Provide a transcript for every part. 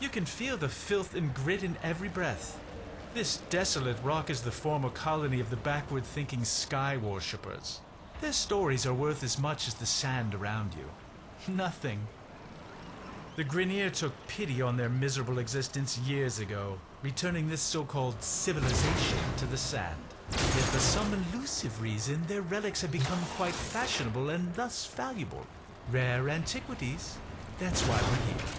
You can feel the filth and grit in every breath. This desolate rock is the former colony of the backward-thinking sky worshippers. Their stories are worth as much as the sand around you. Nothing. The Grineer took pity on their miserable existence years ago, returning this so-called civilization to the sand. Yet for some elusive reason, their relics have become quite fashionable and thus valuable. Rare antiquities. That's why we're here.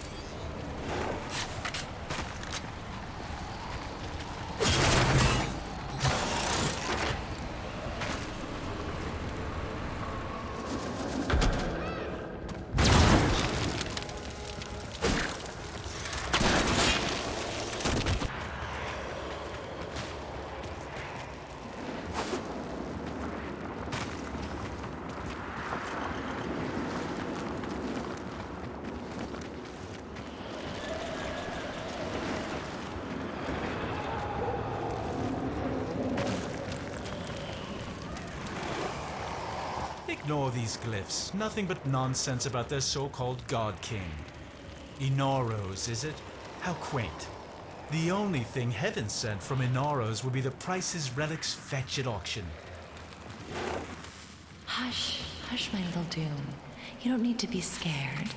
Ignore these glyphs. Nothing but nonsense about their so-called God King. Inaros, is it? How quaint. The only thing heaven sent from Inaros would be the prices relics fetch at auction. Hush, hush, my little Doom. You don't need to be scared.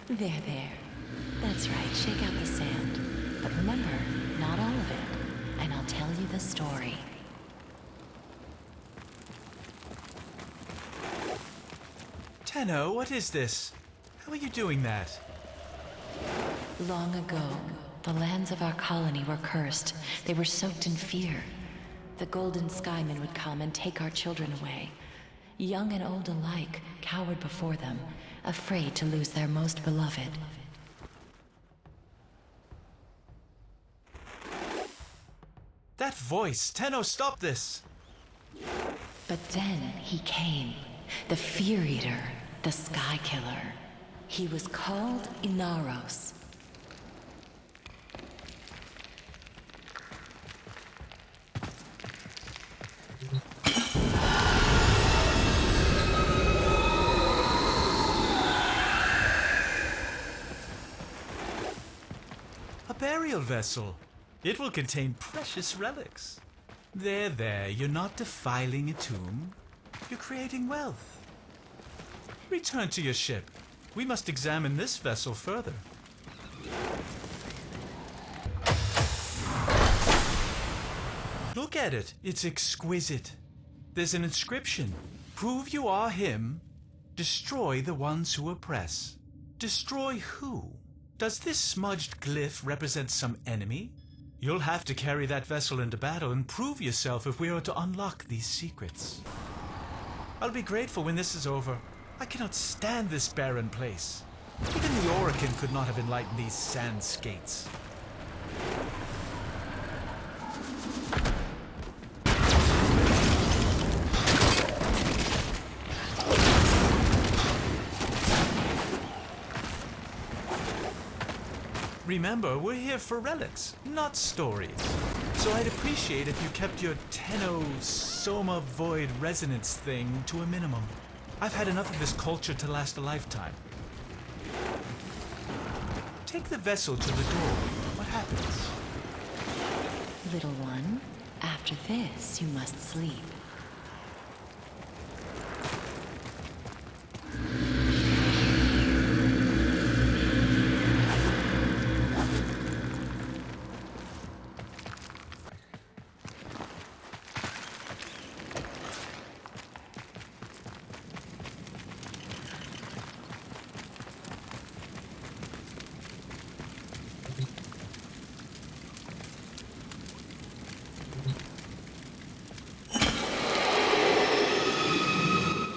There. That's right, shake out the sand. But remember, not all of it. And I'll tell you the story. Tenno, what is this? How are you doing that? Long ago, the lands of our colony were cursed. They were soaked in fear. The Golden Skymen would come and take our children away. Young and old alike cowered before them, afraid to lose their most beloved. That voice! Tenno, stop this! But then he came, the Fear Eater, the Sky Killer. He was called Inaros. A burial vessel. It will contain precious relics. There, you're not defiling a tomb. You're creating wealth. Return to your ship. We must examine this vessel further. Look at it. It's exquisite. There's an inscription. Prove you are him. Destroy the ones who oppress. Destroy who? Does this smudged glyph represent some enemy? You'll have to carry that vessel into battle and prove yourself if we are to unlock these secrets. I'll be grateful when this is over. I cannot stand this barren place. Even the Orokin could not have enlightened these sand skates. Remember, we're here for relics, not stories. So I'd appreciate if you kept your Tenno Soma Void Resonance thing to a minimum. I've had enough of this culture to last a lifetime. Take the vessel to the door. What happens? Little one, after this you must sleep.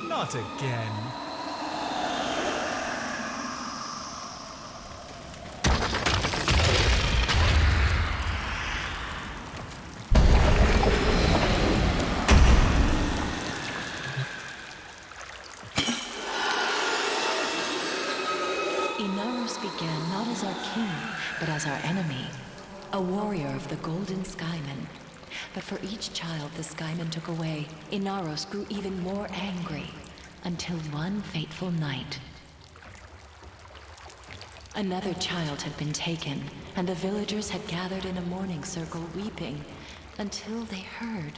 Not again. Inaros began not as our king, but as our enemy. A warrior of the Golden Skymen. But for each child the Skymen took away, Inaros grew even more angry. Until one fateful night. Another child had been taken, and the villagers had gathered in a mourning circle weeping until they heard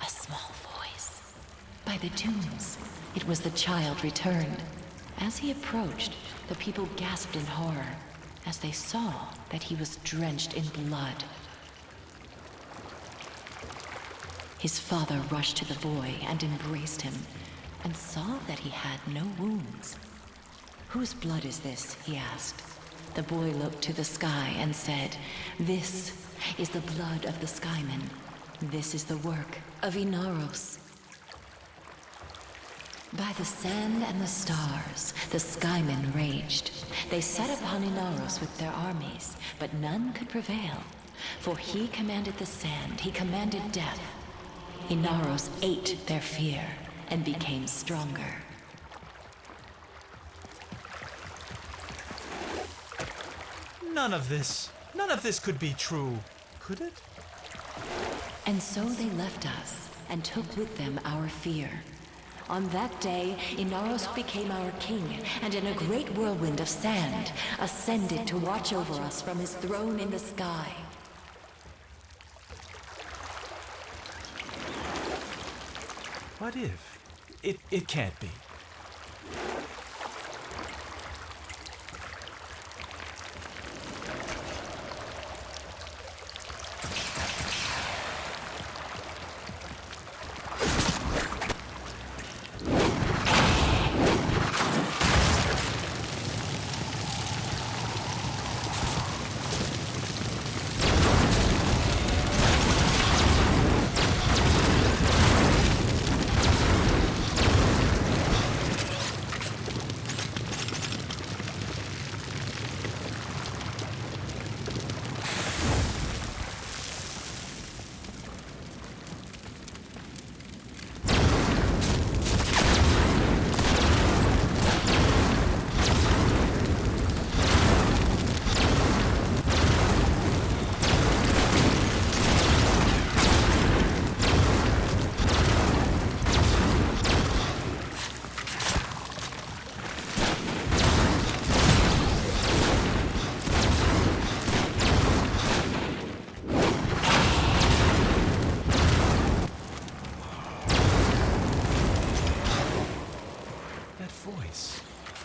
a small voice. By the dunes, it was the child returned. As he approached, the people gasped in horror as they saw that he was drenched in blood. His father rushed to the boy and embraced him, and saw that he had no wounds. "Whose blood is this?" he asked. The boy looked to the sky and said, "This is the blood of the Skymen. This is the work of Inaros." By the sand and the stars, the Skymen raged. They set upon Inaros with their armies, but none could prevail. For he commanded the sand, he commanded death. Inaros ate their fear and became stronger. None of this could be true, could it? And so they left us and took with them our fear. On that day, Inaros became our king, and in a great whirlwind of sand, ascended to watch over us from his throne in the sky. What if? It can't be.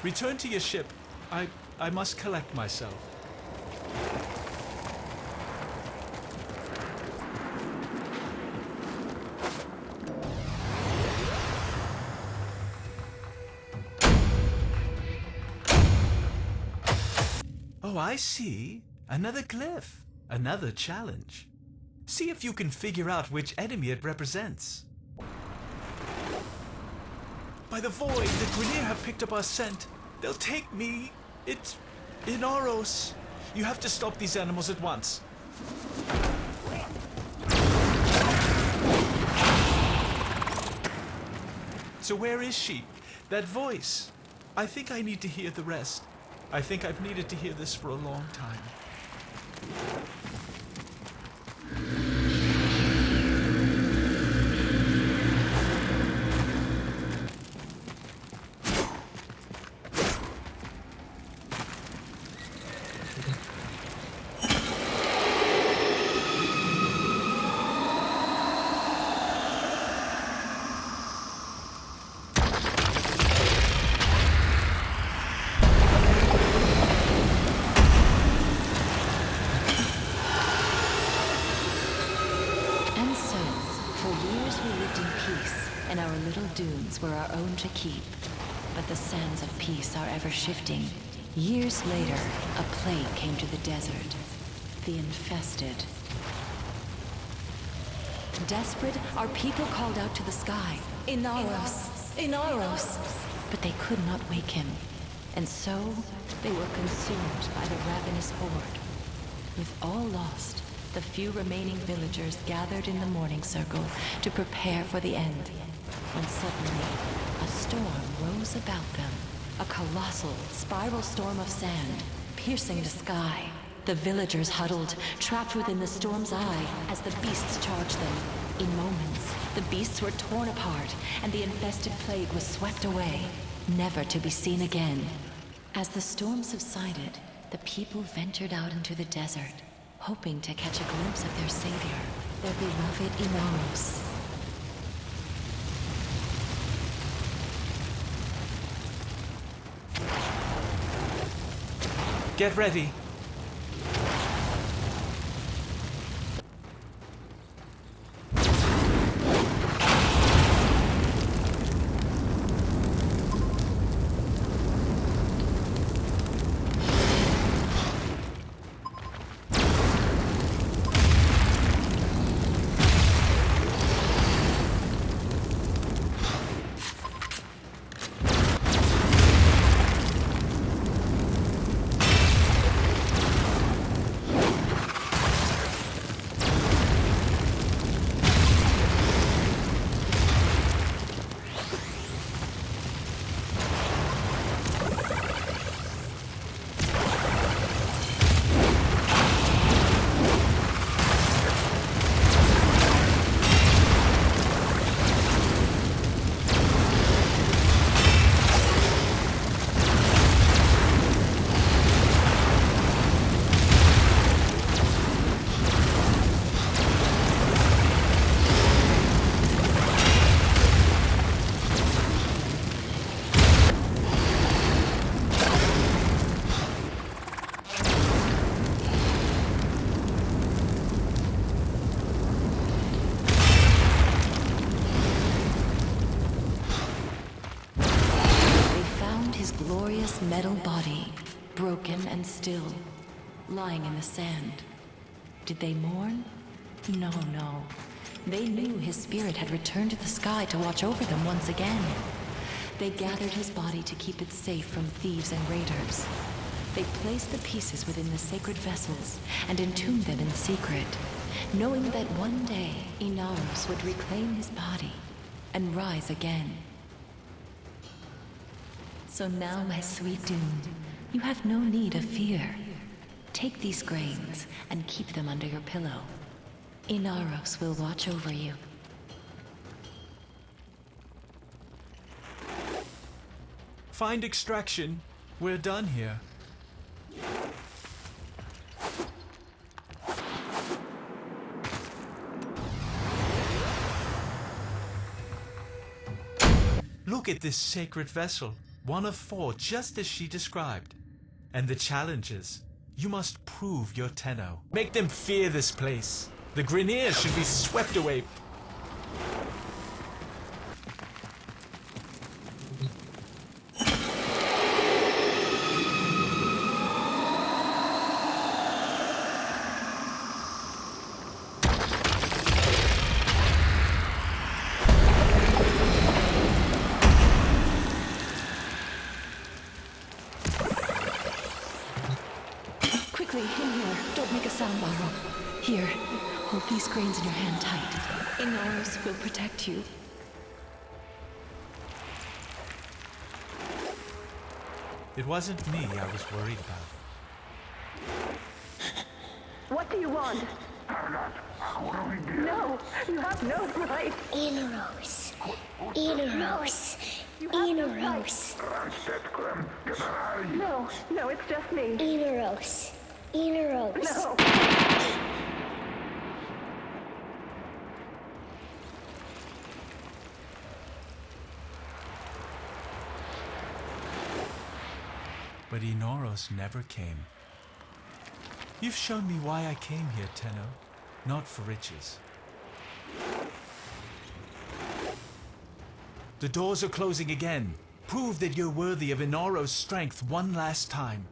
Return to your ship. I must collect myself. Oh, I see. Another glyph. Another challenge. See if you can figure out which enemy it represents. By the void, the Grineer have picked up our scent. They'll take me. It's Inaros. You have to stop these animals at once. So where is she? That voice. I think I need to hear the rest. I think I've needed to hear this for a long time. Dunes were our own to keep, but the sands of peace are ever shifting. Years later, a plague came to the desert, the infested. Desperate, our people called out to the sky, "Inaros! Inaros!" But they could not wake him, and so they were consumed by the ravenous horde. With all lost, the few remaining villagers gathered in the mourning circle to prepare for the end. When suddenly, a storm rose about them. A colossal, spiral storm of sand, piercing the sky. The villagers huddled, trapped within the storm's eye, as the beasts charged them. In moments, the beasts were torn apart, and the infested plague was swept away, never to be seen again. As the storm subsided, the people ventured out into the desert, hoping to catch a glimpse of their savior, their beloved Inaros. Get ready. Metal body, broken and still, lying in the sand. Did they mourn? No, no. They knew his spirit had returned to the sky to watch over them once again. They gathered his body to keep it safe from thieves and raiders. They placed the pieces within the sacred vessels and entombed them in secret, knowing that one day Inaros would reclaim his body and rise again. So now, my sweet Dune, you have no need of fear. Take these grains and keep them under your pillow. Inaros will watch over you. Find extraction. We're done here. Look at this sacred vessel. One of 4, just as she described. And the challenges. You must prove your tenor. Make them fear this place. The Grineers should be swept away. In here. Don't make a sound, Barrow. Here, hold these grains in your hand tight. Inaros will protect you. It wasn't me I was worried about. What do you want? No, you have no right. Inaros. Inaros. Inaros. No, it's just me. Inaros. Inaros. No. But Inaros never came. You've shown me why I came here, Tenno. Not for riches. The doors are closing again. Prove that you're worthy of Inaros' strength one last time.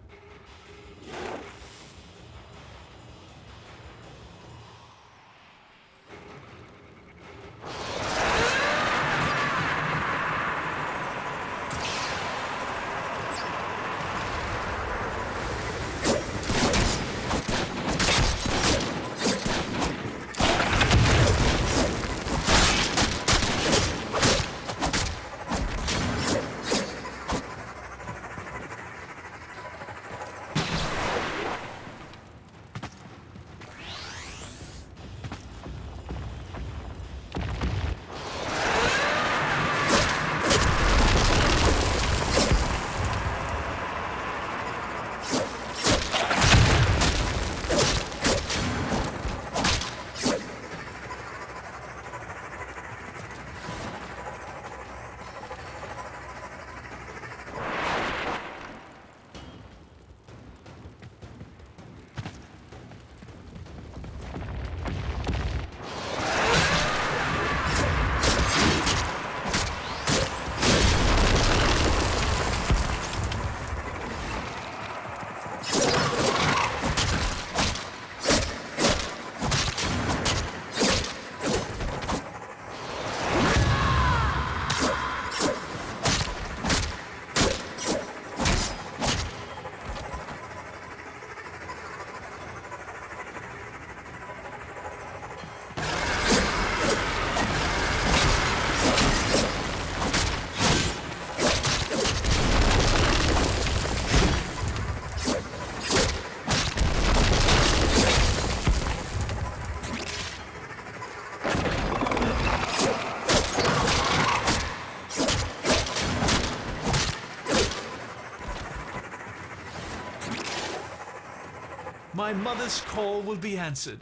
My mother's call will be answered.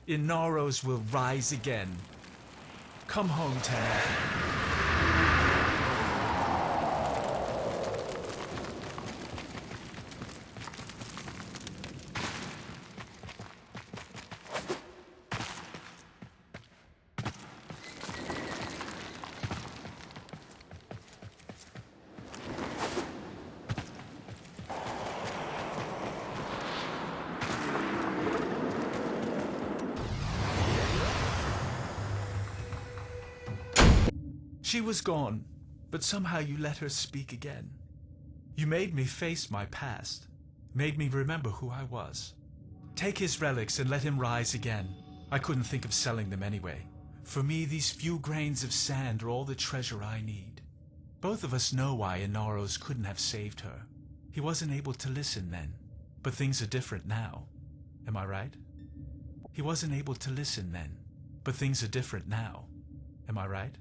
Inaros will rise again. Come home, Tanith. She was gone, but somehow you let her speak again. You made me face my past, made me remember who I was. Take his relics and let him rise again. I couldn't think of selling them anyway. For me, these few grains of sand are all the treasure I need. Both of us know why Inaros couldn't have saved her. He wasn't able to listen then, but things are different now. Am I right? He wasn't able to listen then, but things are different now. Am I right?